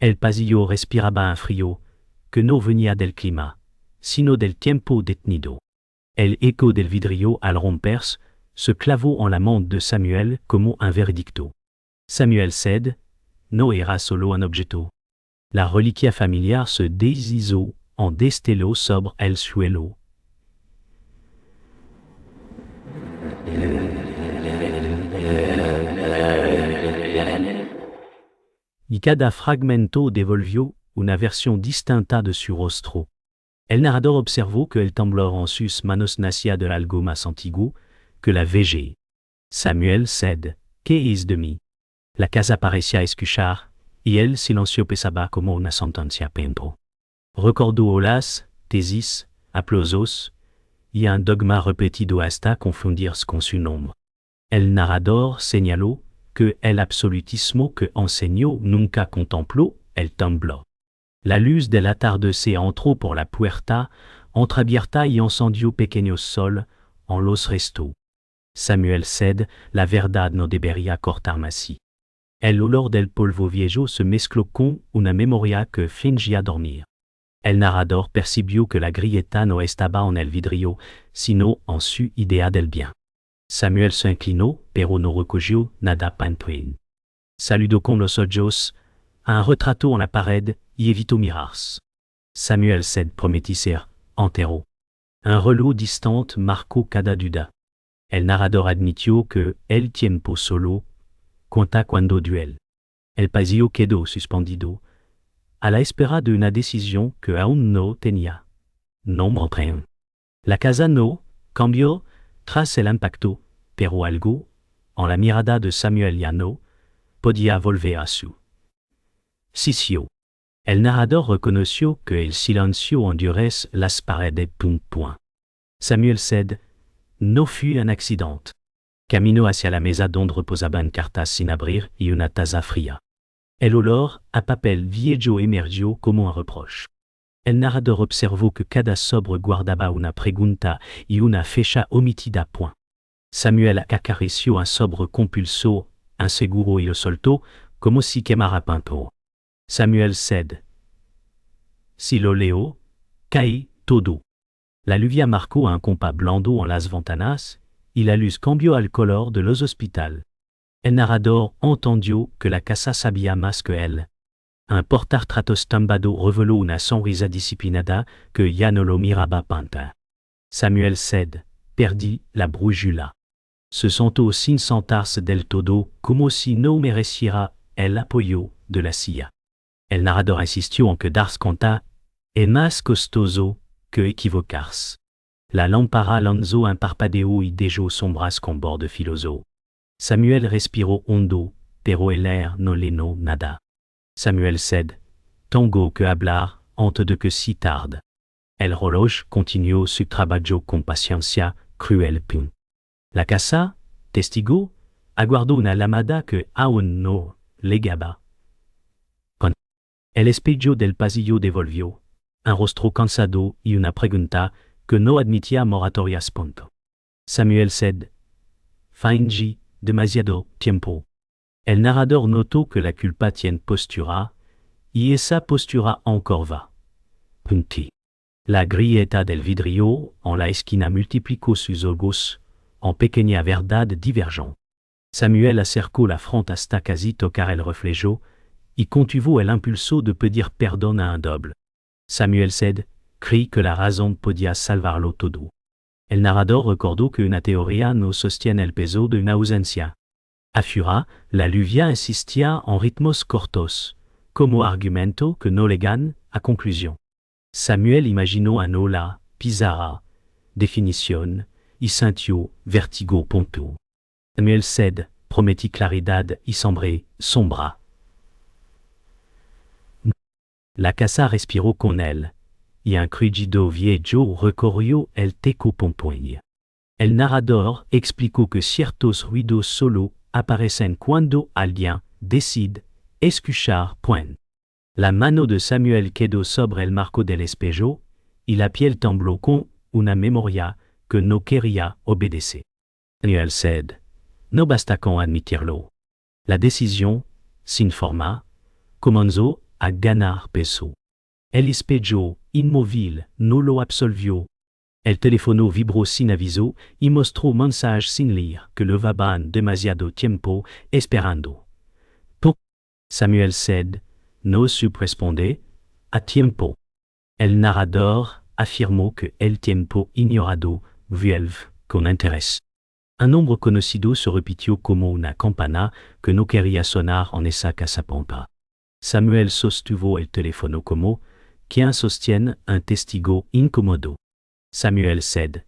El pasillo respiraba un frío, que no venía del clima, sino del tiempo detenido. El eco del vidrio al romperse se clavó en la mente de Samuel como un veredicto. Samuel cede, no era solo un objeto. La reliquia familiar se deshizo en destello sobre el suelo. Y cada fragmento devolvió una versión distinta de su rostro. El narrador observó que el temblor en sus manos nacía de algo más antiguo que la vejez. Samuel cede, ¿qué es de mí? La casa parecía escuchar, y el silencio pesaba como una sentencia pento. Recordó olas, tesis, aplausos, y un dogma repetido hasta confundirse con su nombre. El narrador señaló que el absolutismo que enseñó nunca contempló el temblor. La luz del atardecer entró por la puerta, entreabierta y encendió pequeños sol en los restos. Samuel cede, la verdad no debería cortarme así. El olor del polvo viejo se mezcló con una memoria que fingía dormir. El narrador percibió que la grieta no estaba en el vidrio, sino en su idea del bien. Samuel se inclinó, pero no recogió nada pantoin. Saludó con los ojos, un retrato en la pared y evitó mirarse. Samuel cede prometí ser entero. Un reloj distant marcó cada duda. El narrador admitió que el tiempo solo cuenta cuando duele. El pasillo quedó suspendido, a la espera de una decisión que aún no tenía. Nombre. La casa no cambió tras el impacto, pero algo, en la mirada de Samuel ya no podía volver a su sitio. El narrador reconoció que el silencio endurece las paredes. Samuel cede, no fue un accidente. Caminó hacia la mesa donde reposaban cartas sin abrir y una taza fría. El olor a papel viejo emergió como un reproche. El narrador observó que cada sobre guardaba una pregunta y una fecha omitida. Samuel acarició un sobre compulsó, inseguro y lo soltó, como si quemara pinto. Samuel cede. Si lo leo, cae todo. La lluvia marcó un compas blando en las ventanas, y la luz cambió al color de los hospitales. El narrador entendió que la casa sabía más que él. Un portarretratos tumbado reveló una sonrisa disciplinada que ya no lo miraba panta. Samuel cede, perdí la brújula. Se sentó sin sentarse del todo, como si no mereciera el apoyo de la silla. El narrador insistió en que darse cuenta es más costoso que equivocarse. La lámpara lanzó un parpadeo y dejó sombras con borde filoso. Samuel respiró hondo, pero el air no llenó nada. Samuel cede, tengo que hablar antes de que si tarde. El reloj continuó su trabajo con paciencia cruel. La casa, testigo, aguardó una llamada que aún no llegaba. El espejo del pasillo devolvió un rostro cansado y una pregunta que no admitía moratorias. Samuel cede, fingí demasiado tiempo. El narrador notó que la culpa tiene postura, y esa postura encore va. La grieta del vidrio en la esquina multiplicó sus ojos en pequeña verdad divergente. Samuel acercó la frente hasta casi tocar el reflejo, y contuvo el impulso de pedir perdón a un doble. Samuel cede, creí que la razón podía salvarlo todo. El narrador recordó que una teoría no sostiene el peso de una ausencia. Afura, la lluvia insistía en ritmos cortos, como argumento que no llegan a conclusión. Samuel imaginó a Nola, pizarra, definición, y sintió vértigo. Samuel cede, prometí claridad y sombra. La casa respiró con él, y un crujido viejo recorrió el techo. El narrador explicó que ciertos ruidos solo aparecen cuando alguien decide escuchar. La mano de Samuel quedó sobre el marco del espejo, y la piel tembló con una memoria que no quería obedecer. Samuel cede, no basta con admitirlo. La decisión, sin forma, comenzó a ganar peso. El ispeggio, immobile, non lo absolvio. El telefono vibró sin aviso y mostró mensage sin leer que levaban demasiado tiempo esperando. Samuel said, no supe responder, a tiempo. El narrador afirmó que el tiempo ignorado vuelve con interés. Un nombre conocido se repitió como una campana que no quería sonar en esa casa pampa. Samuel sostuvo el teléfono como quien sostiene un testigo incómodo. Samuel said,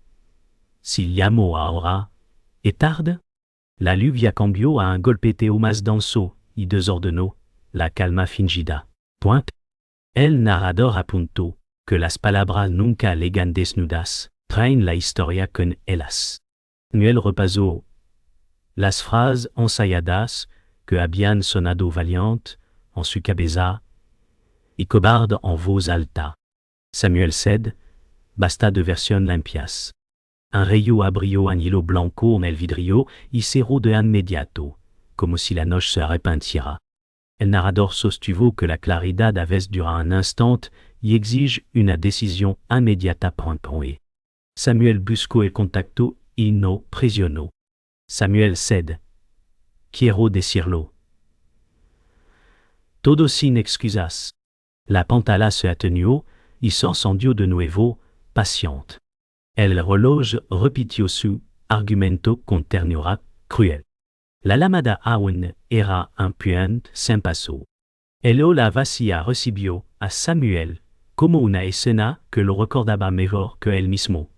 si llamo ahora, ¿es tarde? La lluvia cambió a un golpeteo más denso y desordenó la calma fingida. El narrador apuntó que las palabras nunca llegan desnudas, traen la historia con ellas. Samuel repasó las frases ensayadas que habían sonado valientes en su cabeza y cobarde en voz alta. Samuel said, basta de versiones limpias. Un rayo abrió un hilo blanco en el vidrio y cerró de inmediato, como si la noche se arrepintiera. El narrador sostuvo que la claridad a veces dura un instant y exige una decisión inmediata pronto. Samuel buscó el contacto y no presionó. Samuel said, quiero decirlo. Todo sin excusas. La pantalla se atenuó y se encendió de nuevo, paciente. El reloj repitió su argumento con ternura cruel. La llamada aún era un puente sin paso. El ola vacía recibió a Samuel como una escena que lo recordaba mejor que él mismo.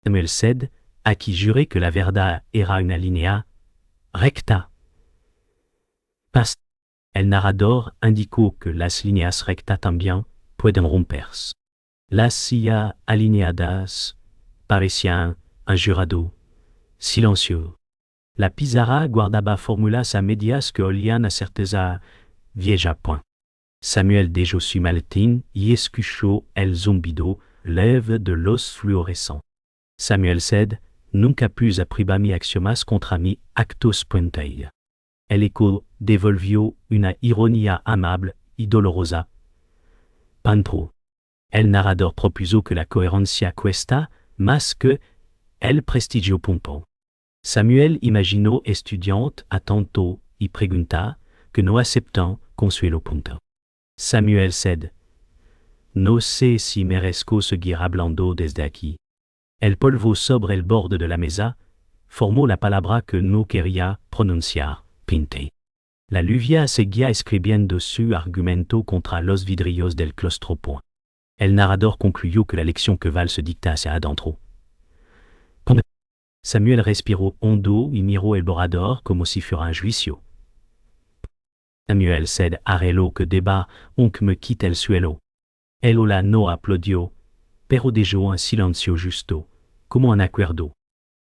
Samuel said, aquí juré que la verdad era una línea recta. El narrador indicó que las líneas rectas también pueden romperse. Las sillas alineadas parecían un jurado silencio. La pizarra guardaba fórmulas a medias que olían a certeza vieja. Samuel dejó su maletín y escuchó el zumbido leve de los fluorescents. Samuel said, nunca plus apriba mi axiomas contra mi actos puentei. El eco devolvió una ironía amable y dolorosa. Pantro. El narrador propuso que la coherencia cuesta más que el prestigio punto. Samuel imaginó estudiante atento y pregunta que no aceptan consuelo punto. Samuel said, no sé si merezco seguir hablando desde aquí. El polvo sobre el borde de la mesa formó la palabra que no quería pronunciar, pinte. La lluvia seguía escribiendo su argumento contra los vidrios del claustro. El narrador concluyó que la lección que Val se dicta hacia adentro. Samuel respiró hondo y miró el borrador como si fuera un juicio. Samuel said, arreglo que deba, aunque me quite el suelo. El ola no aplaudió, pero dejó un silencio justo, como un acuerdo.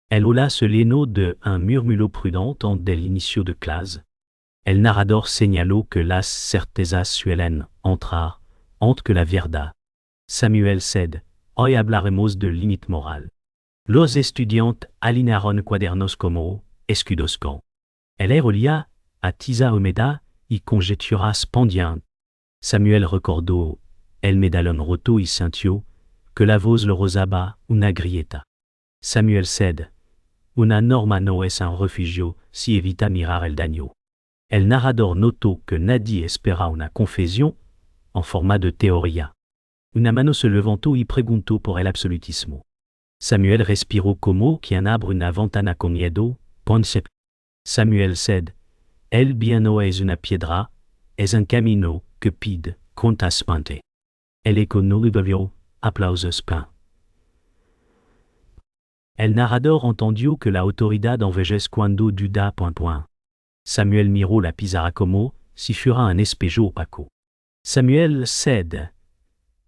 El ola se llenó de un murmullo prudente del inicio de clase. El narrador señaló que las certezas suelen entrar antes que la verdad. Samuel said, hoy hablaremos de límite moral. Los estudiantes alinearon cuadernos como escudos. El air olía a tiza húmeda y conjeturas pendientes. Samuel recordó el medallón roto y sintió que la voz le rozaba una grieta. Samuel said, una norma no es un refugio si evita mirar el daño. El narrador notó que nadie espera una confesión en forma de teoría. Una mano se levantó y preguntó por el absolutismo. Samuel respiró como quien abre una ventana con miedo, ponce. Samuel said, el bien no es una piedra, es un camino que pide contasmente. El eco no devolvió aplausos. El narrador entendió que la autoridad envejece cuando duda. Samuel miró la pizarra como si fuera un espejo opaco. Samuel said,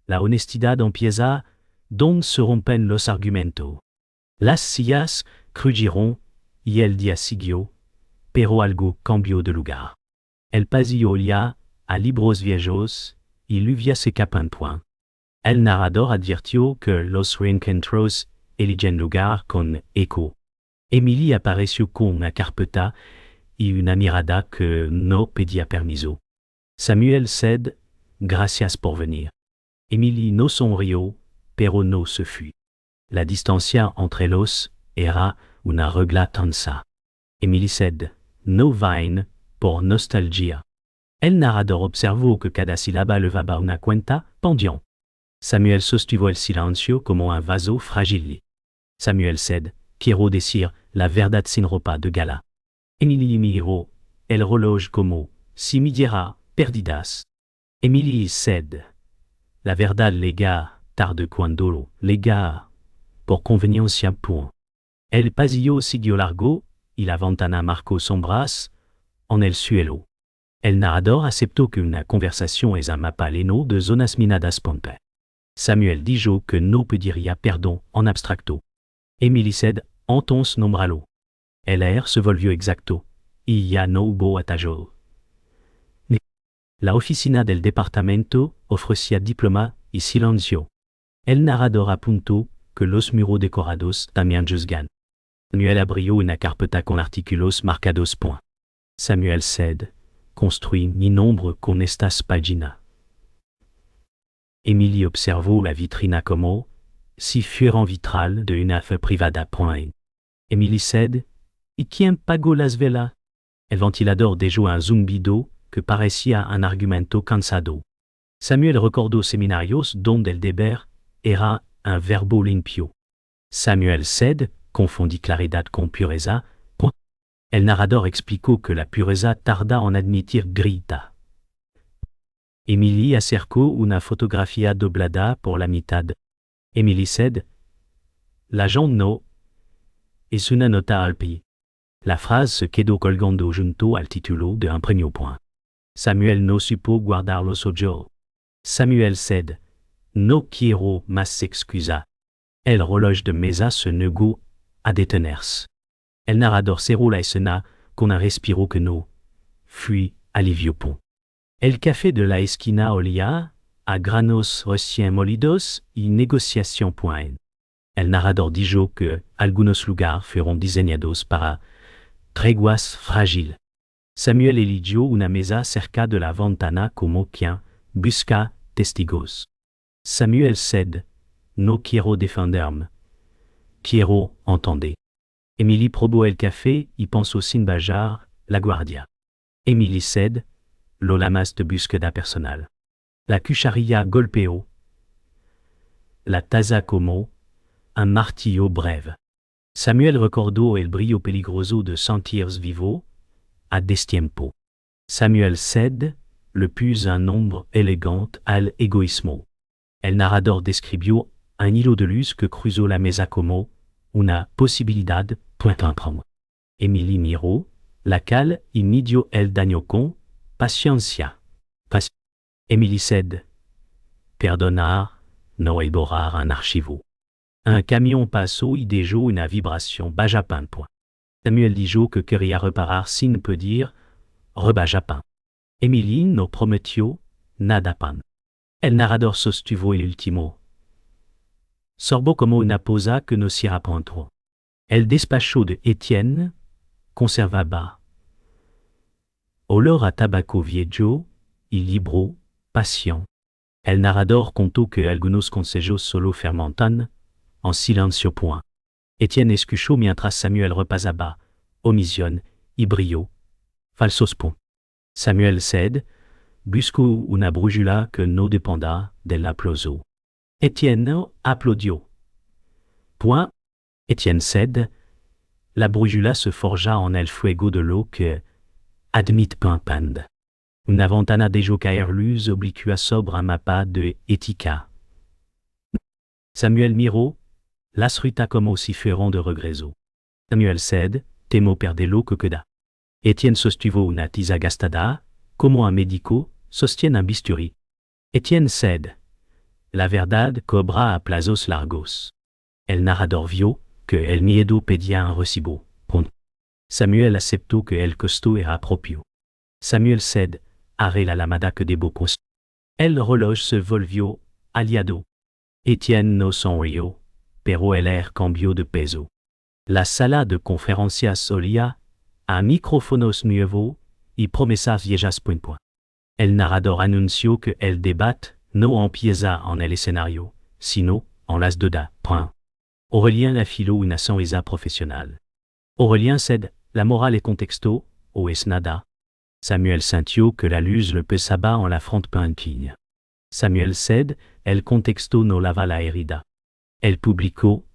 la honestidad empieza donde se rompen los argumentos. Las sillas crujieron y el día siguió, pero algo cambió de lugar. El pasillo olía a libros viejos y lluvia seca. El narrador advirtió que los reencuentros eligen lugar con eco. Emily apareció con una carpeta y una mirada que no pedía permiso. Samuel cède, gracias por venir. Emily no sonrió, pero no se fut. La distancia entre ellos era una reglatanza. Emily cède, no vain, por nostalgia. El narrador observó que cada sílaba levaba una cuenta pendiente. Samuel sostuvo el silencio como un vaso fragile. Samuel cède, quiero decir la verdad sin ropa de gala. Emily miró el reloj como si midiera perdidas. Emily cède, la verdad lega tarde cuando lega por conveniencia point. El pasillo siguió largo y la ventana marcó sombras en el suelo. El narrador aceptó que una conversación es un mapa lleno de zonas minadas ponte. Samuel dijo que no pediría perdón en abstracto. Emily cède, entonces nombralo. El air se volvió exacto, y ya no hubo atajos. La oficina del departamento ofrecía diploma y silencio. El narrador apuntó que los muros decorados también juzgan. Samuel abrió una carpeta con artículos marcados point. Samuel cède, construí mi nombre con estas páginas. Emily observó la vitrina como si fuera un vitral de una fe privada point. Emily cède, ¿y quién pagó las velas? El ventilador dejó un zumbido que parecía un argumento cansado. Samuel recordó seminarios donde el deber era un verbo limpio. Samuel cède, confondit claridad con pureza. El narrador explicó que la pureza tarda en admitir grita. Emily acercó una fotografía doblada por la mitad. Emily cède, la gente no es una nota al pie. La frase se quedó colgando junto al título de un premio point. Samuel no supo guardar los ojos. Samuel cède, no quiero más excusa. El reloj de mesa se negó a detenerse. El narrador cerró la escena con un respiro que no fui alivio point. El café de la esquina olía a granos recién molidos y negociación point. El narrador dijo que algunos lugares fueron diseñados para treguas frágiles. Samuel eligió una mesa cerca de la ventana como quien busca testigos. Samuel cède, no quiero defenderme. Quiero entender. Emily probó el café y pensó sin bajar la guardia. Emily cède, lo lamas de búsqueda personal. La cucharilla golpeó la taza como un martillo breve. Samuel recordó el brillo peligroso de sentirse vivo a destiempo. Samuel cède, le plus un nombre élégant al egoísmo. El narrador describió un hilo de luz que cruzó la mesa como una posibilidad point. Emily miró la cal y midió el daño con paciencia. Emily cède, perdonar no es borrar un archivo. Un camion pasó y dejó una vibración baja pan point. Samuel dijo que quería reparar sin pedir rebaja pan. Emily no prometió nada pan. El narrador sostuvo el último sorbo como una posa que no cierra pronto. El despacho de Etienne conservaba olor a tabaco viejo y libro patient. El narrador contó que algunos consejos solo fermentan en silencio point. Etienne escuchó mientras Samuel repasaba omisión y brillo falsos point. Samuel cède, buscó una brújula que no dependa del aplauso. Etienne aplaudió. Point. Etienne cède, la brújula se forja en el fuego de lo que admite pand. Una ventana dejó caer luz oblicua sobre un mapa de ética. Samuel miró las rutas como si fueran de regreso. Samuel cède, temo perderlo que queda. Etienne sostuvo una tiza gastada, como un médico sostiene un bisturí. Etienne cède, la verdad cobra a plazos largos. El narrador vio que el miedo pedía un recibo. Samuel aceptó que el costo era propio. Samuel cède, haré la lamada que debo construir. El reloj se volvió aliado. Etienne no sonrió, pero el air cambió de peso. La sala de conferencias olía a micrófonos nuevos y promesas viejas point. El narrador anunció que el debate no empieza en el escenario, sino en las dudas. Aurélien afiló una sonrisa profesional. Aurélien cède, la morale est contexto, o es nada. Samuel sintió que la luz le pesaba en la frente pigne. Samuel cède, el contexto no lava la herida. El público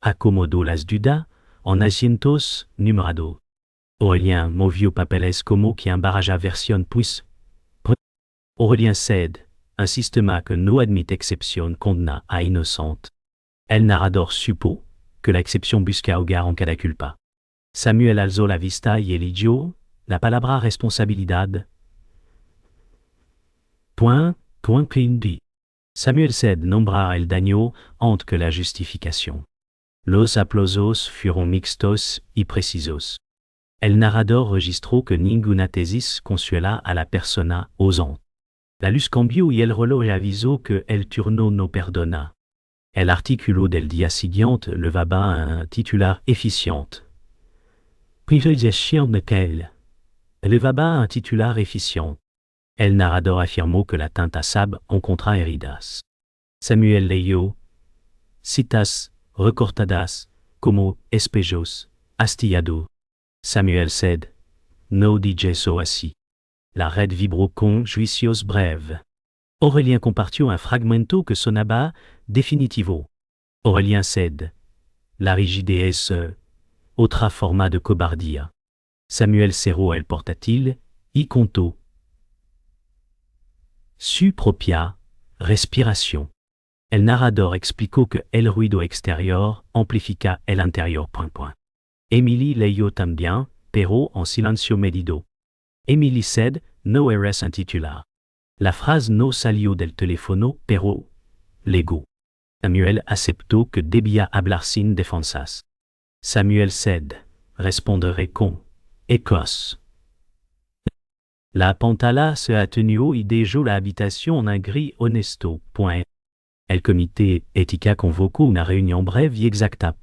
acomodó las dudas en asientos numerados. Aurélien movió papeles como que embaraja versión pues. Aurélien cède, un sistema que no admite excepción condena a innocente. El narrador supo que la excepción busca hogar en cada culpa. Samuel alzó la vista y eligió la palabra responsabilidad. Pindi. Samuel cède nombra el daño antes que la justificación. Los aplausos fueron mixtos y precisos. El narrador registró que ninguna tesis consuela a la persona osante. La luz cambió y el reloj avisó que el turno no perdona. El artículo del día siguiente levaba un titular efficiente. Privilégiation de quel? Levaba un titular efficient. El narrador afirmó que la tinta sable encontra heridas. Samuel leyó citas recortadas como espejos, astillado. Samuel cède, no digeso así. La red vibró con juicios breve. Aurélien compartió un fragmento que sonaba definitivo. Aurélien cède. La rigidez otra forma de cobardía. Samuel cerró el portátil y contó. Su propia respiration. El narrador explicó que el ruido exterior amplifica el interior. Emily leyó también, pero en silencio medido. Emily cède, no eres un titular. La frase no salió del teléfono, pero legó. Samuel aceptó que debía hablar sin defensas. Samuel cède, responderé con Écosse. La pantalla se atenuó y dejó la habitación en un gris honesto. El comité ética convocó una réunion breve y exacta.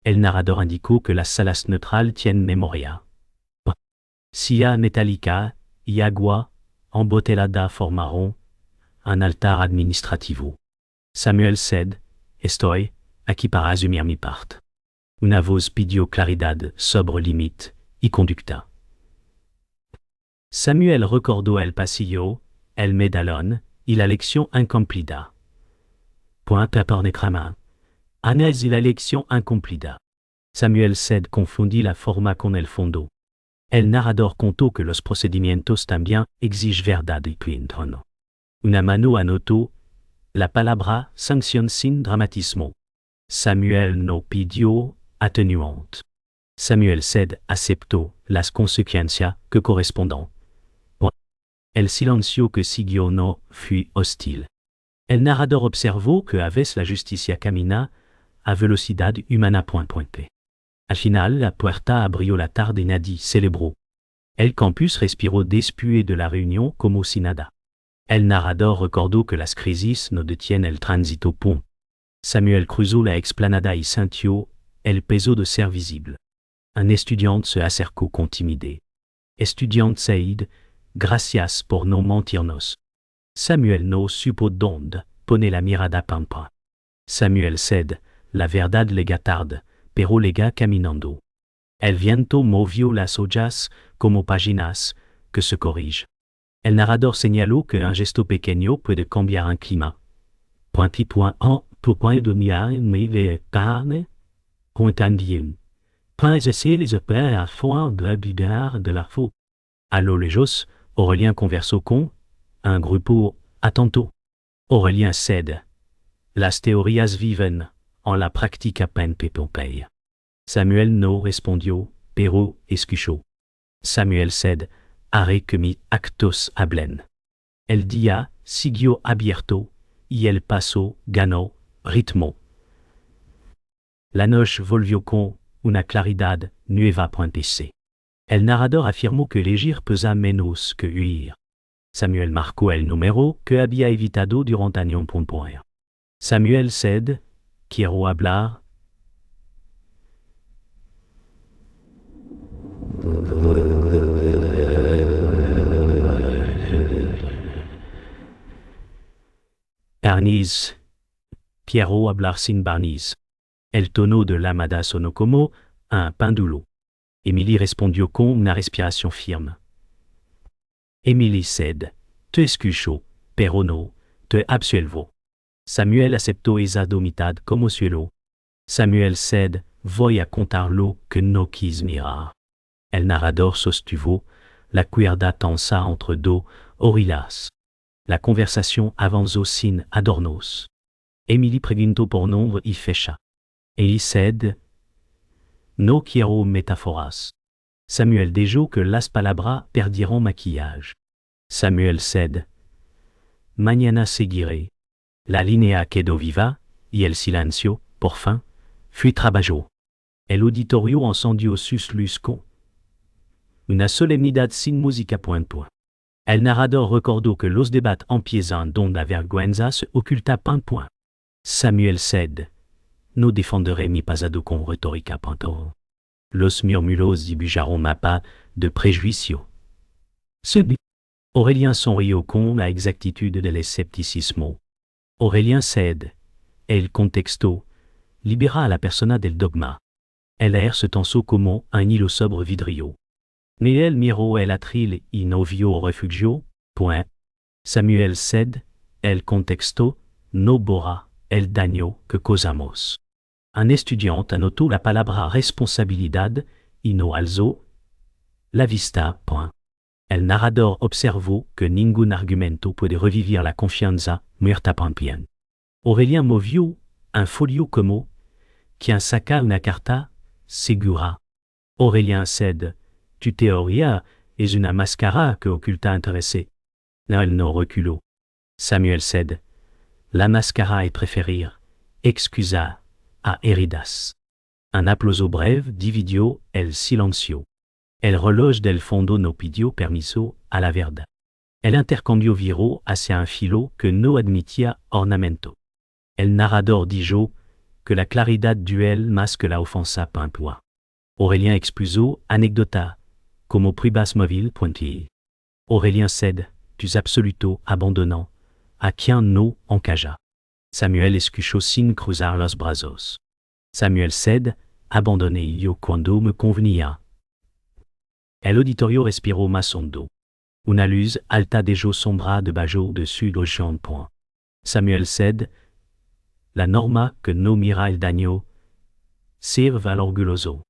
El narrador indicó que las salas neutrales tienen memoria. Silla metálica y agua embotellada formaron un altar administrativo. Samuel cède, estoy aquí para asumir mi parte. Una voz pidió claridad sobre límite y conducta. Samuel recordó el pasillo, el medallón y la lección incompleta. Por necrama. Anés y la lección incompleta. Samuel cède confundí la forma con el fondo. El narrador contó que los procedimientos también exigen verdad y punto. Una mano anotó la palabra sanción sin dramatismo. Samuel no pidió atenuante. Samuel cède aceptó las consecuencias que correspondan. El silencio que siguió no fut hostil. El narrador observó que a veces la justicia camina a velocidad humana. Al final, la puerta abrió la tarde y nadie celebró. El campus respiró después de la reunión como si nada. El narrador recordó que las crisis no detienen el tránsito. Samuel cruzó la explanada y sintió el peso de ser visible. Un estudiante se acercó con timidez. Estudiante Saïd, gracias por no mentirnos. Samuel no supo dónde pone la mirada. Samuel cède, la verdad llega tarde, pero llega caminando. El viento movió las hojas como páginas que se corrigen. El narrador señaló que un gesto pequeño puede cambiar un clima. Pourquoi de carne? Entendien. Pas essayer les opères à fond de l'habidar de la faux. A lo lejos, Aurélien conversó con un grupo atento. Aurélien cède. Las teorías viven en la práctica. Pompey. Samuel no respondió, pero escuchó. Samuel cède, haré que mis actos hablen. El día siguió abierto y el paso ganó ritmo. La noche volvió con una claridad nueva. El narrador afirmó que elegir pesa menos que huir. Samuel marcó el número que había evitado durante años. Samuel cède, quiero hablar. Barniz. Piero hablar sin barniz. El tono de l'amada sonó como un péndulo. Émilie respondió con una respiración firme. Émilie said, te escucho, pero no, te absuelvo. Samuel aceptó esa domitad como suelo. Samuel said, voy a contar lo que no quis mirar. El narrador sostuvo, la cuerda tensa entre dos orillas. La conversation avanzó sin adornos. Émilie preguntó por nombre y fecha. Élie said, no quiero metáforas. Samuel dijo que las palabras perdieron maquillage. Samuel said, mañana seguiré. La línea quedó viva, y el silencio, por fin, fut trabajó. El auditorio encendió sus luces con una solemnidad sin música point. El narrador recordó que los debates empiezan donde la vergüenza se oculta point. Samuel said, no defenderé mi pasado con retórica point. Los murmuros dibujaron mapa de prejuicio. Aurélien sonrió con la exactitud del escepticismo. Aurélien said, el contexto libera a la persona del dogma. El air se tensó como un hilo sobre vidrio. Ni él miró el atril y no vio refugio, point. Samuel said, el contexto no borra el daño que causamos. Un estudiante anotó la palabra responsabilidad y no alzó la vista, point. El narrador observó que ningún argumento puede revivir la confianza muerta point. Aurélien movió un folio como quien saca una carta segura. Aurélien said, tu teoría es una máscara que oculta intéressé. Él no reculó. Samuel said, la máscara es preferir excusa a heridas. Un aplauso breve dividió el silencio. El reloj del fondo no pidió permiso a la verdad. El intercambio viró hacia un filo que no admitía ornamento. El narrador dijo que la claridad duel más que la ofensa point. Aurélien expuso anecdota como pruebas móvil point. Aurélien said, tus absoluto abandonnant a quien no encaja. Samuel escuchó sin cruzar los brazos. Samuel said, abandonné yo cuando me convenía. El auditorio respiró más hondo. Una luz alta dejó sombra debajo de su logement point. Samuel said, la norma que no mira el daño sirve al orgulloso.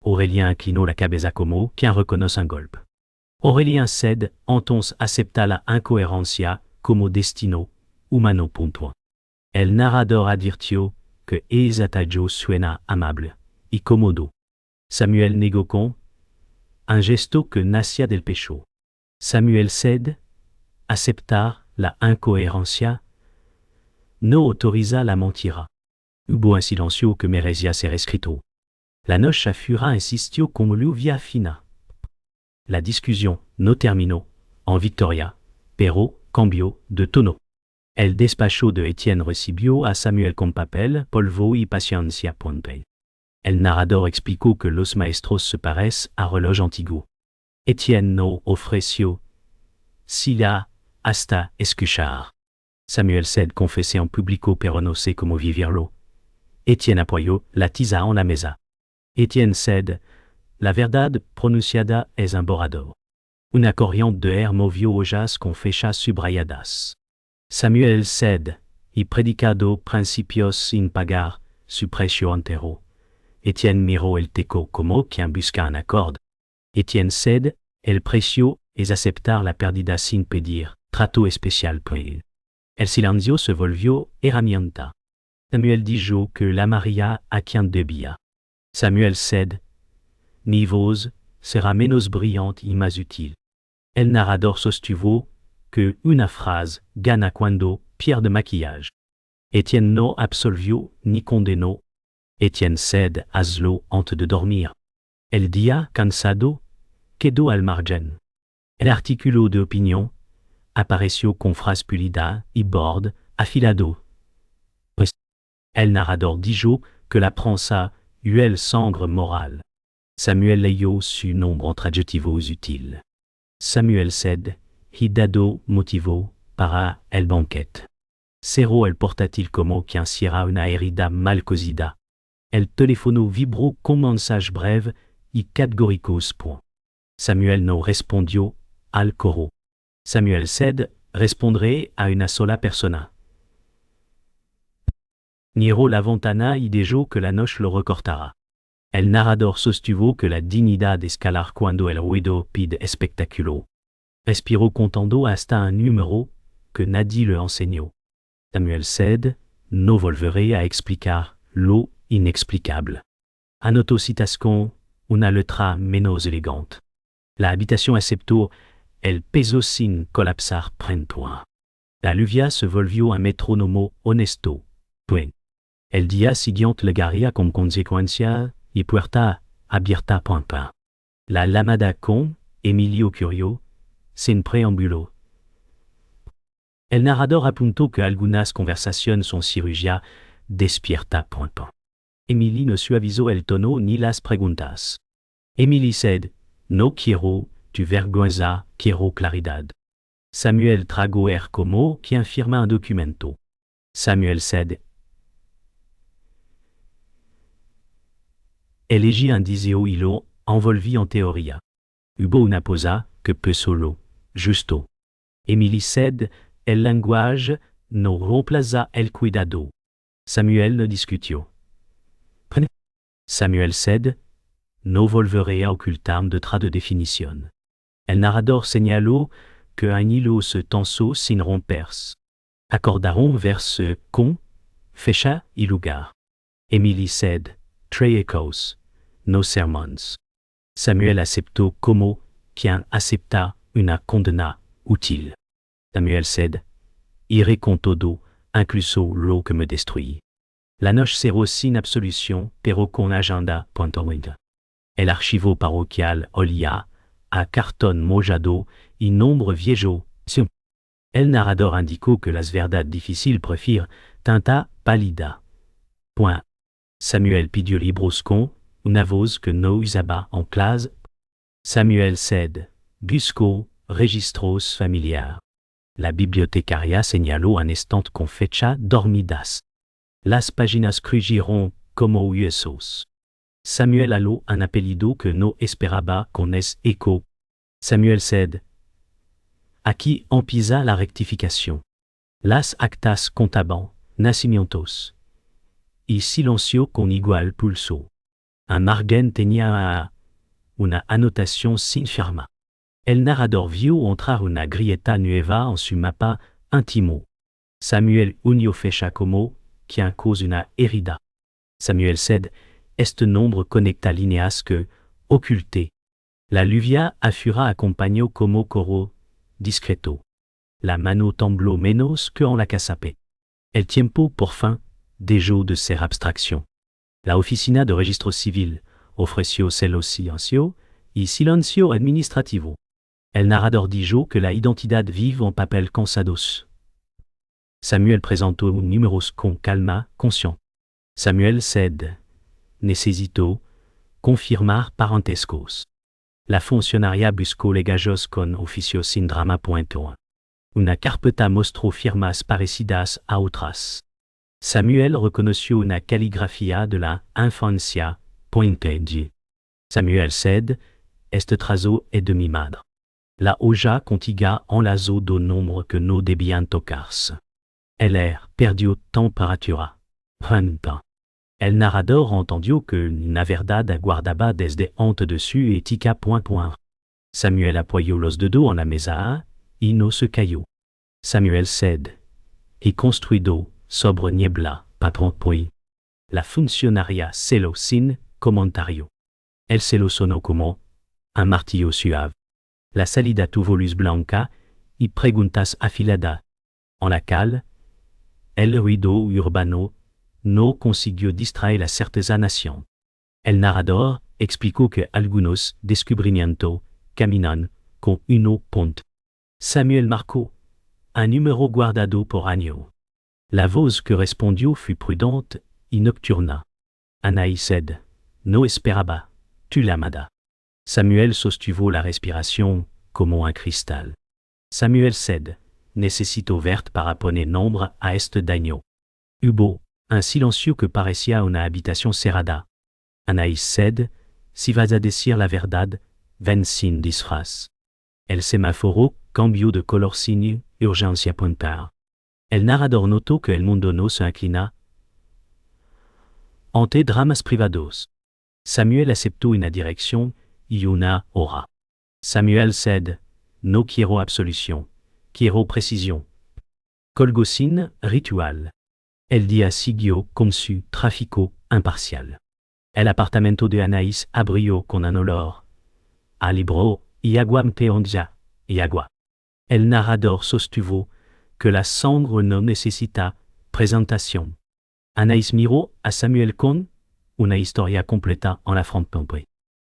Aurélien inclinó la cabeza como quien reconoce un golpe. Aurélien said, entonces acepta la incoherencia como destino humano point. El narrador advirtió que ese tallo suena amable y cómodo. Samuel negó con un gesto que nacía del pecho. Samuel said, aceptar la incoherencia no autoriza la mentira. Hubo un silencio que merecía ser escrito. La noche chafura insistió con lluvia fina. La discussion no terminó en victoria, pero cambió de tono. El despacho de Étienne recibió a Samuel con papel, polvo y paciencia point. El narrador explicó que los maestros se parecen a reloj antiguo. Étienne no ofreció silla hasta escuchar. Samuel said confesé en público pero no sé cómo vivirlo. Étienne apoyó la tiza en la mesa. Étienne said, la verdad pronunciada es un borrador. Una corriente de air movió hojas con fechas subrayadas. Samuel said, y predicado principios sin pagar su precio entero. Étienne miró el teco como quien busca un acorde. Étienne said, el precio es aceptar la pérdida sin pedir trato especial por él. El silencio se volvió herramienta. Samuel dijo que la María a quien debía. Samuel said, mi voz será menos brillante y más útil. El narrador sostuvo que una frase gana cuando pierde maquillage. Étienne no absolvió ni condenó. Étienne said, hazlo antes de dormir. El día cansado quedó al margen. El artículo de opinión apareció con frase pulida y borde afilado. El narrador dijo que la prensa eut el sangre moral. Samuel leyó su nombre entre adjetivos utiles. Samuel said, he dado motivo para el banquete. Cero el portatil como quien sierra una herida mal cosida. El teléfono vibró con mensage breve y catégoricos. Samuel no respondió al coro. Samuel said, respondré a una sola persona. Nieró la ventana y dejó que la noche lo recortara. El narrador sostuvo que la dignidad escalar cuando el ruido pide espectáculo. Respiró contando hasta un número que nadie le enseñó. Samuel said, no volveré a explicar lo inexplicable. Anotó citascon, una letra menos elegante. La habitation aceptó, el peso sin colapsar pronto. La lluvia se volvió un metrónomo honesto. Point. El día siguiente llegaría con consecuencia y puerta abierta. La llamada con Emilio Curio, sin preámbulo. El narrador apuntó que algunas conversaciones son cirugía despierta. Emily no suavizó el tono ni las preguntas. Emily said, no quiero tu vergüenza, quiero claridad. Samuel tragó air como quien firma un documento. Samuel said, elegí un diseo y lo envolví en teoría. Hubo una pausa que peu solo, justo. Emily said, el lenguaje no reemplaza el cuidado. Samuel no discutió. Samuel said, no volveré a ocultar detrás de definición. El narrador señaló que un hilo se tensó sin romperse. Acordaron verse con fecha y lugar. Emily said, tres echoes, no sermons. Samuel aceptó como quien acepta una condena útil. Samuel said, iré con todo, incluso lo que me destruye. La noche cerró sin absolución, pero con agenda. El archivo parroquial olía a cartón mollado y nombre viejo. El narrador indicó que las verdades difíciles prefieren tinta pálida. Point. Samuel pidió libros con una voz que no usaba en clase. Samuel said, buscó registros familiares. La bibliotecaria señaló un estante con fecha dormidas. Las páginas crujiron como huesos. Samuel halló un apellido que no esperaba con ese eco. Samuel said, aquí empieza la rectificación. Las actas contaban nacimientos. Y silencio con igual pulso. Un margen tenía una anotación sin firma. El narrador vio entrar una grieta nueva en su mapa íntimo. Samuel unió fecha como quien cause una herida. Samuel said, este nombre conecta líneas que, oculté. La lluvia afura acompañó como coro discreto. La mano tembló menos que en la casapé. El tiempo, por fin, dejó de ser abstracción. La oficina de registro civil ofreció silencio y silencio administrativo. El narrador dijo que la identidad vive en papel cansados. Samuel presentó números con calma, conscient. Samuel said, necesito confirmar parentescos. La funcionaria buscó legajos con oficios sin drama. Una carpeta mostró firmas parecidas a otras. Samuel reconoció una caligrafía de la infancia. Samuel said, este trazo es de mi madre. La hoja contiga enlazó dos nombres que no debían tocarse. El air perdió temperatura. El narrador entendió que una verdad aguardaba desde antes dessus et tica. Samuel apoyó los dedos en la mesa y no se cayó. Samuel said, he construido sobre niebla, patron. La funcionaria celó sin comentario. El celo sonó como un martillo suave. La salida tuvo luz blanca y preguntas afiladas. En la calle, el ruido urbano no consiguió distraer la certeza nación. El narrador explicó que algunos descubrimientos caminan con uno. Samuel marcó un número guardado por año. La voz que respondió fut prudente y nocturna. Anaïs said, no esperaba, tu l'amada. Samuel sostuvo la respiración como un cristal. Samuel said, necesito verte para poner nombre a este daño. Hubo un silencio que parecía una habitación cerrada. Anaïs said, si vas a decir la verdad, ven sin disfraz. El semáforo cambió de color sin urgencia apuntar. El narrador notó que el mundo no se inclina ante dramas privados. Samuel aceptó una dirección y una hora. Samuel said, no quiero absolución, quiero precisión. Colgó sin ritual. El día siguió con su tráfico imparcial. El apartamento de Anaïs abrió con un olor a libro y agua mteonja y agua. El narrador sostuvo que la sangre no necesita presentación. Anaïs miró a Samuel con una historia completa en la frente.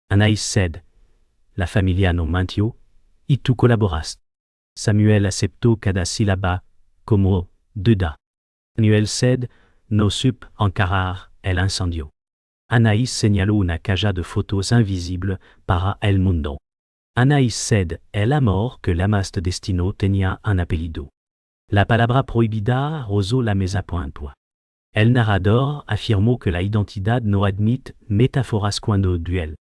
Anaïs said, la familia no mintió y tú colaboraste. Samuel aceptó cada sílaba como duda. Samuel said, no supe encarar el incendio. Anaïs señaló una caja de fotos invisible para el mundo. Anaïs said, el amor que l'amaste destino tenía un apellido. La palabra prohibida rozó la mesa point. El narrador afirmó que la identidad no admite metáforas cuando duel.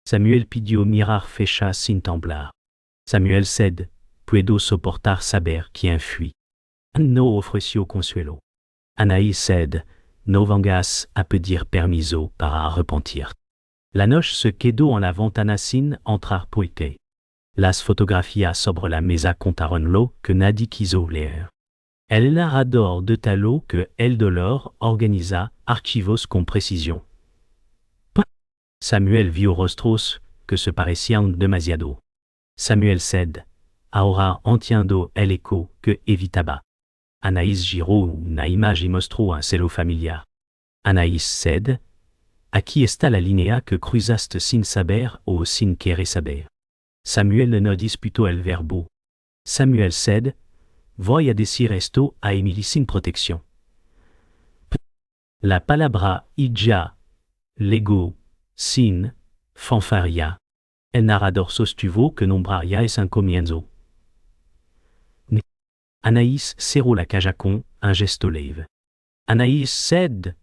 Samuel pidió mirar fecha sin temblar. Samuel said, puedo soportar saber quién fui. No ofreció consuelo. Anaïs said, no vengas a pedir permiso para arrepentir. La noche se quedó en la ventana sin entrar porque las fotografías sobre la mesa contaron lo que nadie quiso leer. El narrador detalló que el dolor organiza archivos con precisión. Samuel vio rostros que se parecían demasiado. Samuel said, ahora entiendo el eco que evitaba. Anaïs giró una image y mostró un celo familiar. Anaïs said, aquí está la línea que cruzaste sin saber o sin querer saber. Samuel no disputó el verbo. Samuel said, voy a decir esto a Emily sin protección. La palabra ija, lego, sin, fanfaria. El narrador sostuvo que nombraría es un comienzo. Anaïs cerró la caja con un gesto leve. Anaïs said,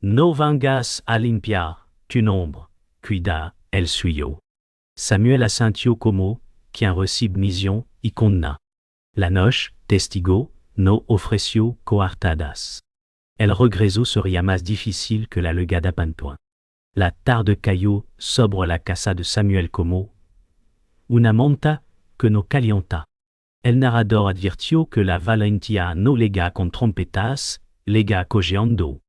no vengas a limpiar tu nombre, cuida el suyo. Samuel asintió como quien recibe misión y condena. La noche, testigo, no ofreció coartadas. El regreso sería más difícil que la legada pantoin. La tarde cayó sobre la casa de Samuel como una monta que no calienta. El narrador advirtió que la valentía no lega con trompetas, lega cojeando.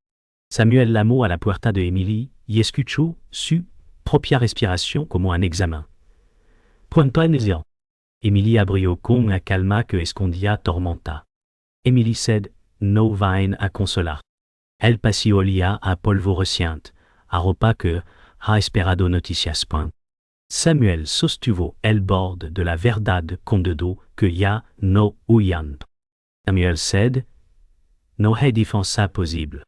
Samuel llamó a la puerta de Emily y escuchó su propia respiración como un examen. Point. Emily abrió con una calma que escondía tormenta. Emily said, no vain a consolar. El pasillo olía a polvo reciente, a ropa que ha esperado noticias. Samuel sostuvo el borde de la verdad con dedo que ya no huían. Samuel said, no hay defensa posible.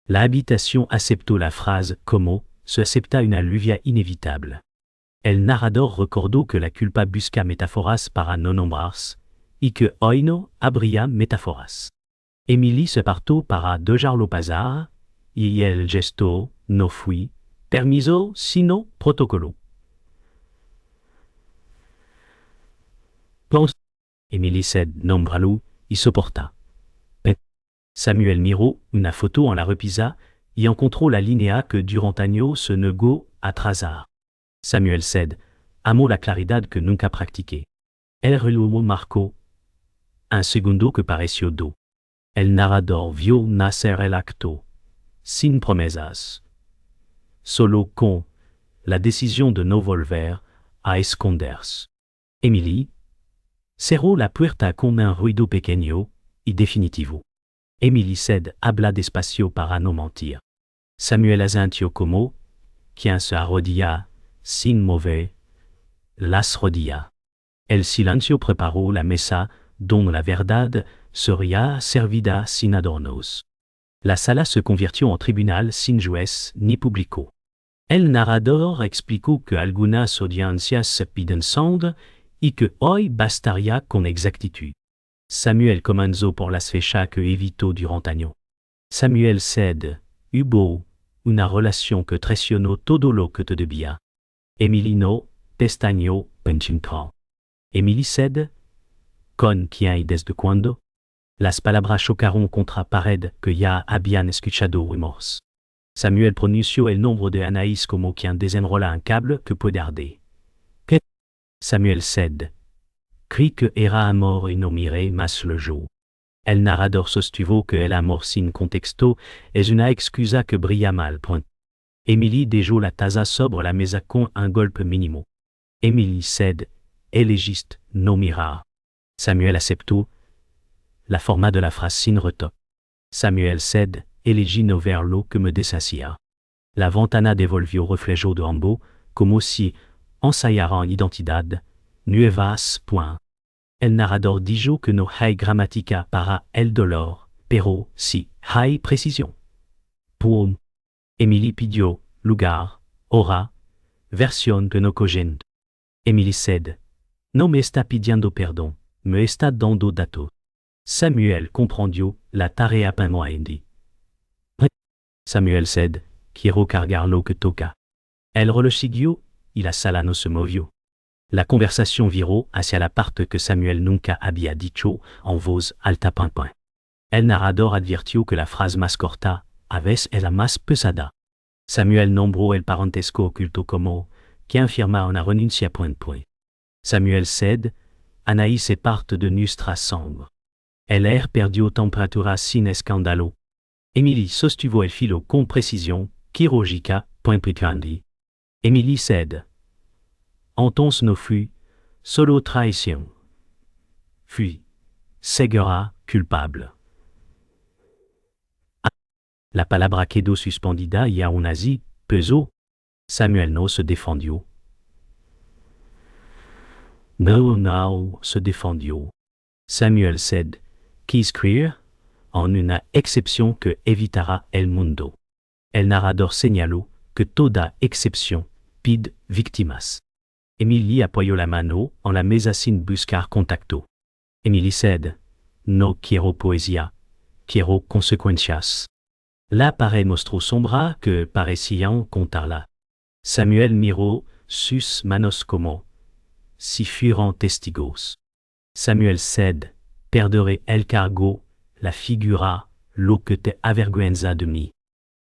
La habitación aceptó la frase como se acepta una lluvia inévitable. El narrador recordó que la culpa busca metáforas para no nombrarse y que hoy no habría metáforas. Emily se apartó para dejarlo pasar y el gesto no fue permiso sino protocolo. Emily said, nómbralo y soporta. Samuel miró una foto en la repisa y encontró la línea que durant años se negó a trazar. Samuel said, amo la claridad que nunca practiqué. El reloj marcó un segundo que pareció do. El narrador vio nacer el acto, sin promesas, solo con la decisión de no volver a esconderse. Emily cerró la puerta con un ruido pequeño y definitivo. Emily said, habla despacio para no mentir. Samuel asintió como quien se arrodilla sin mover las rodillas. El silencio preparó la mesa donde la verdad sería servida sin adornos. La sala se convirtió en tribunal sin juez ni público. El narrador explicó que algunas audiencias se piden sangre y que hoy bastaría con exactitud. Samuel comenzó por las fechas que evitó durante año. Samuel said, hubo una relación que traicionó todo lo que te debía. Emily no pestañeó penchintro. Emily said, ¿con quién y desde cuándo? Las palabras chocaron contra pared que ya habían escuchado remorse. Samuel pronunció el nombre de Anaïs como quien desenrola un câble que puede arder. ¿Qué? Samuel said. Cri que era amor y no miré más le jour. El narrador sostuvo que el amor sin contexto es una excusa que brilla mal. Emily dejó la taza sobre la mesa con un golpe mínimo. Emily said, elegiste no mirar. Samuel aceptó la forma de la frase sin retoque. Samuel said, elegí no ver lo que me deshacía. La ventana devolvió reflejo de ambos, como si ensayaran identidad nuevas. El narrador dijo que no hay gramática para el dolor, pero sí hay precisión. Emily pidió lugar, hora, versión que no cogent. Emily said, no me está pidiendo perdón, me está dando datos. Samuel comprendió la tarea pendiente. Samuel said, quiero cargar lo que toca. El reloj siguió y la sala no se movió. La conversación viró hacia la parte que Samuel nunca había dicho en voz alta. El narrador advirtió que la frase más corta a veces es la más pesada. Samuel nombró el parentesco oculto como quien firma una renuncia. Samuel said, Anaïs est parte de nuestra sangre. El air perdió temperatura sin escándalo. Emily sostuvo el filo con precisión quirúrgica. Emily said, entonces no fui solo traición. Fui segura culpable. La palabra quedó suspendida y aún así pesó. Samuel no se defendió. No se defendió. Samuel said, quis creer en una excepción que evitará el mundo. El narrador señaló que toda excepción pide víctimas. Emily apoyó la mano en la mesa sin buscar contacto. Emily said, no quiero poesía, quiero consecuencias. La pared mostró sombra que parecían contarla. Samuel miró sus manos como si fueran testigos. Samuel said, perderé el cargo, la figura, lo que te avergüenza de mí.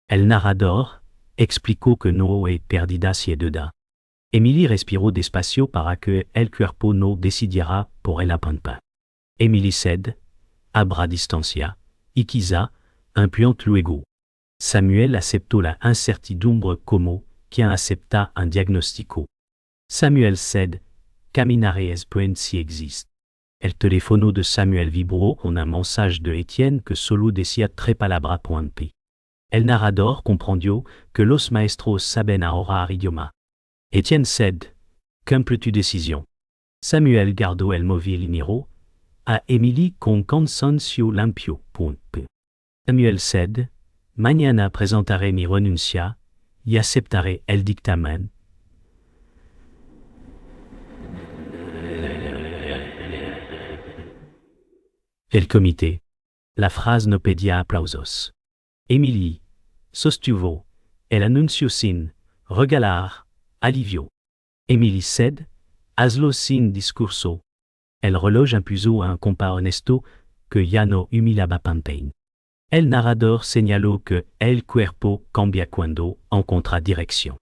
El narrador explicó que no es perdida si duda. Emily respiró despacio para que el cuerpo no decidiera por el apampa. Emily said, habrá distancia, y quizá, un point luego. Samuel aceptó la incertidumbre como quien acepta un diagnóstico. Samuel said, caminaré es point si existe. El teléfono de Samuel vibró con un mensaje de Etienne que solo decía 3 palabras. El narrador comprendió que los maestros saben ahora idioma. Etienne said, cumple tu décision. Samuel guardó el móvil y miró a Emily con cansancio limpio. Samuel said, mañana presentaré mi renuncia y aceptaré el dictamen. El comité. La frase no pedía aplausos. Emily sostuvo el anuncio sin regalar alivio. Emily said, hazlo sin discurso. El reloj impuso un compás honesto que ya no humilaba Pampain. El narrador señaló que el cuerpo cambia cuando encuentra dirección.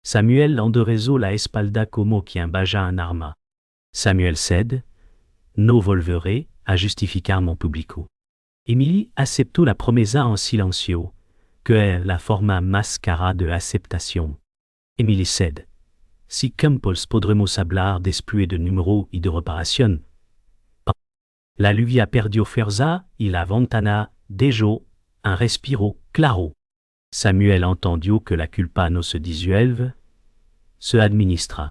Samuel enderezó la espalda como quien baja un arma. Samuel said, no volveré a justificar mon público. Emily aceptó la promesa en silencio, que es la forma más cara de aceptación. Emily said, si Campos podremos hablar después de número y de reparación. La lluvia perdió fuerza y la ventana dejó un respiro claro. Samuel entendió que la culpa no se disuelve, se administra.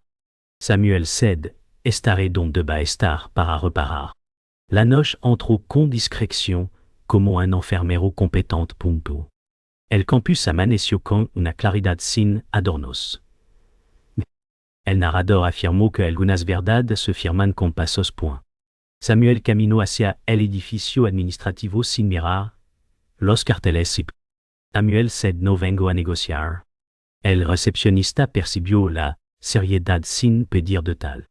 Samuel said, estaré donde va estar para reparar. La noche entró con discreción, como un enfermero competente. El campus amaneció con una claridad sin adornos. El narrador afirmó que algunas verdades se firman con pasos. Samuel camino hacia el edificio administrativo sin mirar los carteles y Samuel said no vengo a negociar. El recepcionista percibió la seriedad sin pedir de tal.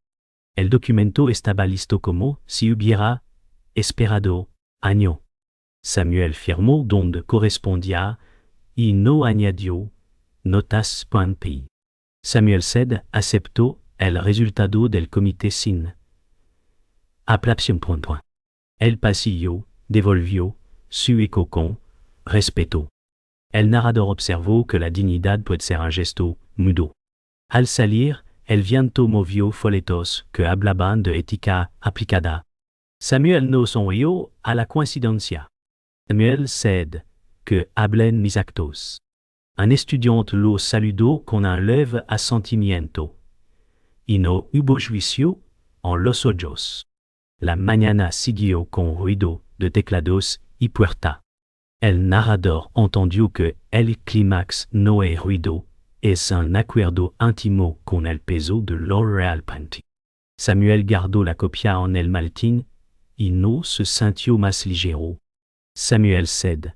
El documento estaba listo como si hubiera esperado año. Samuel firmó donde correspondía y no añadió notas .pi. Samuel said aceptó el resultado del comité sin aplausión. El pasillo devolvió su eco con respeto. El narrador observó que la dignidad puede ser un gesto mudo. Al salir, el viento movió folletos que hablaban de ética aplicada. Samuel no sonrió a la coincidencia. Samuel said que hablen mis actos. Un estudiante lo saludó con un leve asentimiento. Y no hubo juicio en los ojos. La mañana siguió con ruido de teclados y puerta. El narrador entendió que el clímax no es ruido, es un acuerdo íntimo con el peso de l'Oréal Painting. Samuel guardó la copia en el maletín y no se sintió más ligero. Samuel said,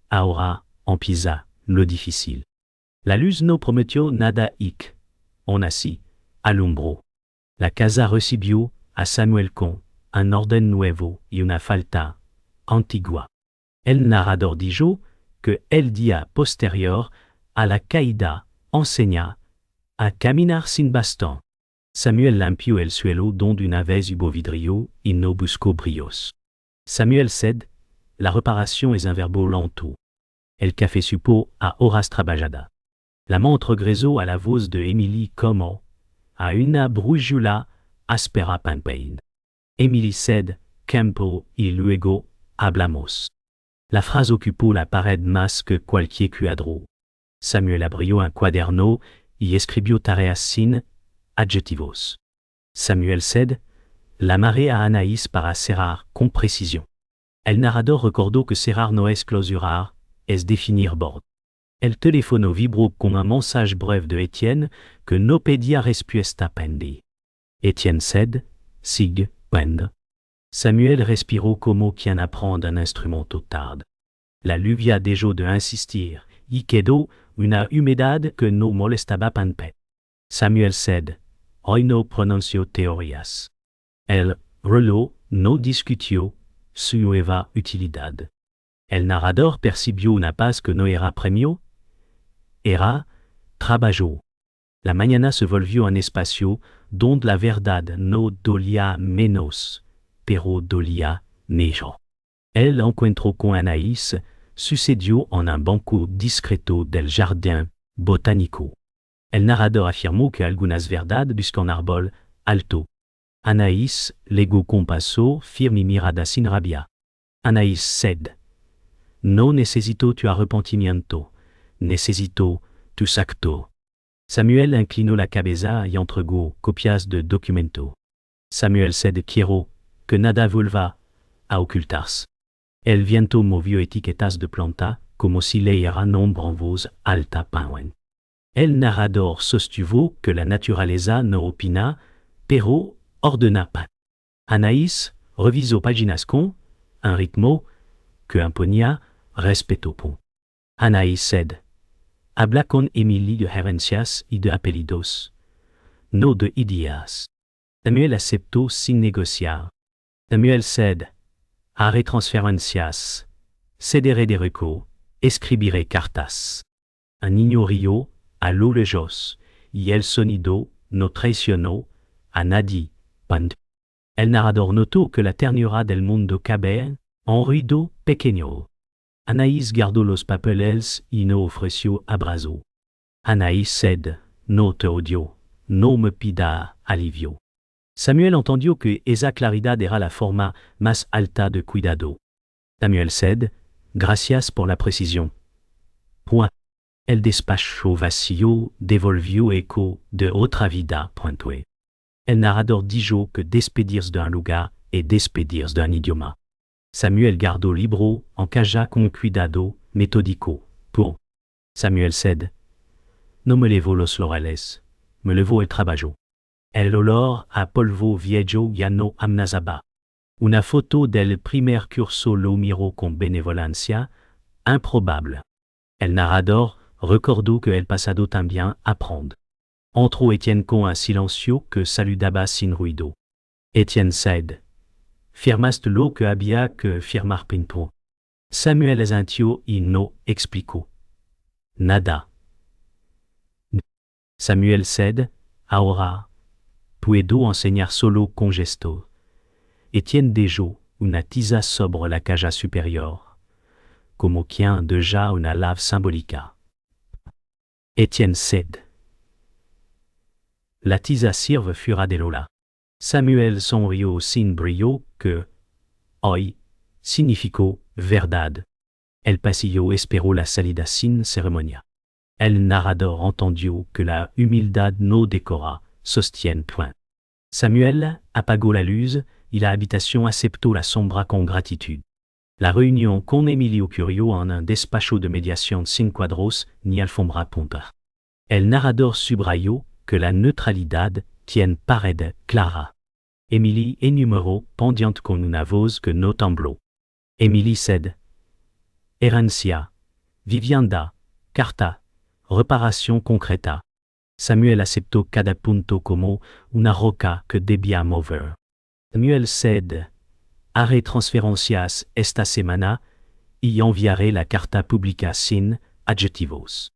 ahora empieza lo difícil. La luz no prometió nada y aún así, alumbró. La casa recibió a Samuel con un orden nuevo y una falta antigua. El narrador dijo que el día posterior a la caída enseña a caminar sin bastón. Samuel limpió el suelo donde una vez hubo vidrio y no buscó brillos. Samuel said, la reparación es un verbo lento. El café supo a horas trabajada. La montre grisó a la voz de Emily como a una brújula áspera pain. Emily said, Campo y luego hablamos. La frase ocupó la pared más que cualquier cuadro. Samuel abrió un cuaderno y escribió tareas sin adjetivos. Samuel said, la maré a Anaïs para cerrar con precisión. El narrador recordó que cerrar no es clausurar, es definir bord. El teléfono vibró con un mensage bref de Étienne que no pedía respuesta pendente. Étienne said, sig, pend. Samuel respiró como quien aprende un instrumento tarde. La lluvia dejó de insistir y quedó una humedad que no molestaba panpet. Samuel said, hoy no pronunció teorías. El reloj no discutió su nueva utilidad. El narrador percibió una paz que no era premio, era trabajo. La mañana se volvió un espacio donde la verdad no dolía menos, pero dolía mejor. El encuentro con Anaïs sucedió en un banco discreto del jardín botánico. El narrador afirmó que algunas verdades buscan un árbol alto. Anaïs legó con paso firme y mirada sin rabia. Anaïs said, no necesito tu arrepentimiento, necesito tus actos. Samuel inclinó la cabeza y entregó copias de documento. Samuel said, quiero que nada vuelva a ocultarse. El viento movió etiquetas de planta como si leyeran nombre en voz alta pauen. El narrador sostuvo que la naturaleza no opina, pero ordena pas. Anaïs revisó páginas con un ritmo que imponía respeto. Anaïs said, habla con Emily de herencias y de apellidos, no de ideas. Samuel aceptó sin negociar. Samuel said, haré transferencias, cederé de reco, escribiré cartas. Un niño rió a lo lejos, y el sonido no traicionó a nadie. Pand. El narrador notó que la ternura del mundo cabía en ruido pequeño. Anaïs guardó los papeles y no ofreció abrazo. Anaïs said, no te odio, no me pida alivio. Samuel entendió que esa claridad era la forma más alta de cuidado. Samuel said, gracias por la precisión. Point. El despacho vacío devolvió eco de otra vida. Point. El narrador dijo que despedirse d'un lugar es despedirse d'un idioma. Samuel guardó libro en caja con cuidado metódico. Pour. Samuel said, no me levo los laureles, me levo el trabajo. El olor a polvo viejo ya no amenazaba. Una foto del primer curso lo miro con benevolencia, improbable. El narrador recordó que el pasado también apprend. Entró Étienne con un silencio que saludaba sin ruido. Étienne said. Firmaste lo que había que firmar pinto. Samuel asintió y no explicó. Nada. Samuel said. Ahora. Puedo enseñar solo con gesto. Étienne dejó una tiza sobre la caja supérieure, como quien deja una lave symbolica. Étienne said. La tiza sirve fura de Lola. Samuel sonrió sin brillo que, hoy, significó verdad. El pasillo esperó la salida sin ceremonia. El narrador entendió que la humildad no décora, sostiene point. Samuel apagó la luz y la habitación aceptó la sombra con gratitud. La réunion con Emily ocurrió en un despacho de mediación sin cuadros ni alfombra punta. El narrador subrayó que la neutralidad tiene pared clara. Emily énuméró pendiente con una voz que no tembló. Emily said. Herencia, vivienda, carta, reparación concreta. Samuel aceptó cada punto como una roca que debía mover. Samuel said. Haré transferencias esta semana y enviaré la carta pública sin adjetivos.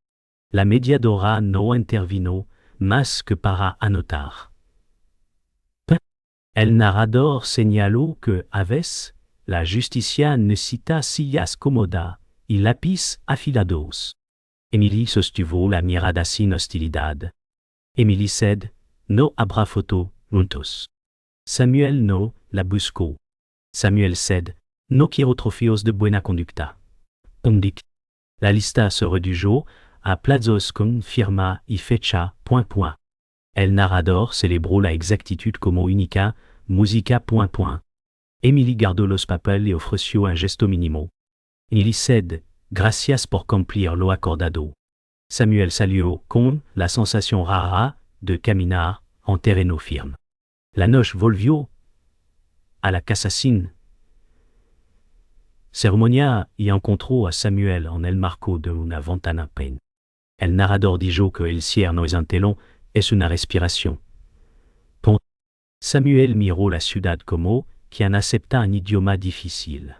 La mediadora no intervino más que para anotar. El narrador señaló que, a veces, la justicia necesita sillas cómodas y lápiz afilados. Emily sostuvo la mirada sin hostilidad. Emily said, no habrá foto juntos. Samuel no la buscó. Samuel said, no quiero trofeos de buena conducta. Indique. La lista se redujo a plazos con firma y fecha, point point. El narrador célébró la exactitud como única, música point point. Emily guardó los papeles y ofreció un gesto mínimo. Emily said, gracias por cumplir lo acordado. Samuel saluó con la sensación rara de caminar en terreno firme. La noche volvió a la casa sin ceremonia y encontró a Samuel en el marco de una ventana peine. El narrador dijo que el cielo no es un telón, es una respiración. Samuel miró la ciudad como quien acepta un idioma difícil.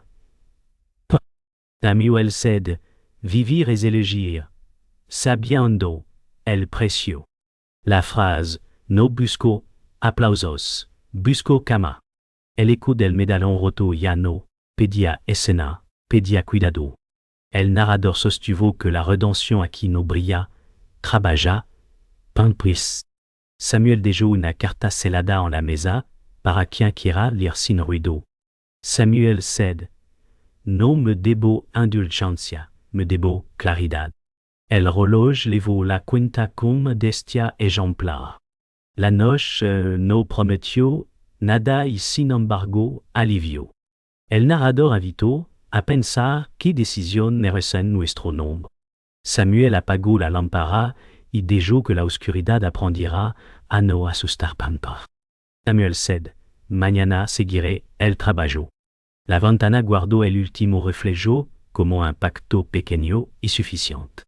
Samuel said, vivir es elegir, sabiendo el precio. La frase, no busco aplausos, busco cama. El eco del medallón roto ya no pedía escena, pedía cuidado. El narrador sostuvo que la rédemption aquí no brilla, trabaja, pris. Samuel dejó una carta selada en la mesa, para quien quiera lire sin ruido. Samuel said, no me debo indulgencia, me debo claridad. El reloj levó la cuenta con modestia ejemplar. La noche no prometió nada y sin embargo alivió. El narrador invitó a pensar qué decisión merecen nuestro nombre. Samuel apagó la lámpara y dejó que la oscuridad aprendiera a no asustar pampa. Samuel said, mañana seguiré el trabajo. La ventana guardó el último reflejo como un pacto pequeño y suficiente.